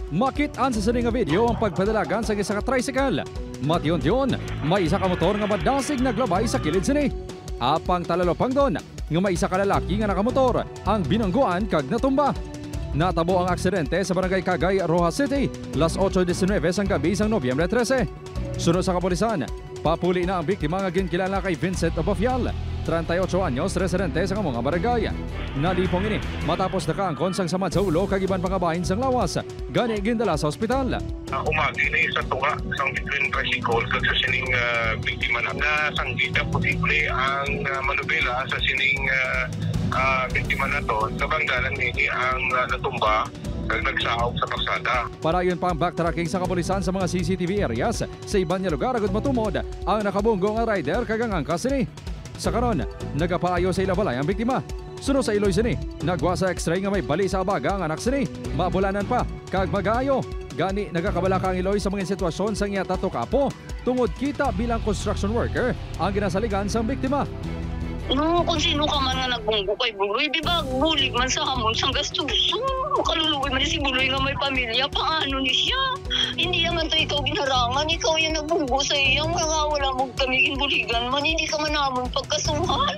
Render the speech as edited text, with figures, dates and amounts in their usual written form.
Makit-an sa sini nga video ang pagpadalagan sa isa ka tricycle. Mation-tion, may isa ka motor nga madasig naglabay sa kilid sini. Apang talalopang doon, nga may isa ka lalaki nga nakamotor ang binangguan kag natumba. Natabo ang aksidente sa barangay Cagay, Rojas City, las 8:19 sang gabi sang Nobyembre 13. Sunod sa kapulisan, papuli na ang biktima nga ginkilala kay Vincent Obafial, 38 anyos, residente sa mga barangay. Nalipong ini matapos nakaangkon sang samad sa ulo kag iban pangabahin sang lawas, gani gindala sa ospital. Umagi na sa tunga sang between tricycle kag sa sining biktima na sanggita posible ang manubela sa sining biktima na to sa bangdalan nini ang natumba kag nagsaog sa kalsada. Para yun pa ang backtracking sa kapulisan sa mga CCTV areas sa iban nga lugar agad matumod ang nakabungo nga rider kag ang angkas ni. Sa karon, nagapaayo sa ilabalay ang biktima. Sunod sa Iloy sini, nagwa sa x-ray nga may bali sa abaga ang anak sini. Mabulanan pa, kag mag-aayo. Gani nagakabala ka ang Iloy sa mga sitwasyon sa iya tato kapo tungod kita bilang construction worker ang ginasaligan sa biktima. No, kung sino ka man nga nagbunggo kay Buloy, di ba bulig man sa hamon sang gastuso. Kaluluwi man si Buloy nga may pamilya, paano ni siya? Hindi naman to ikaw ginarangan, ikaw yung nagbunggo sa iyang nga wala mong kamigin buligan man, hindi ka man namon pagkasuhan.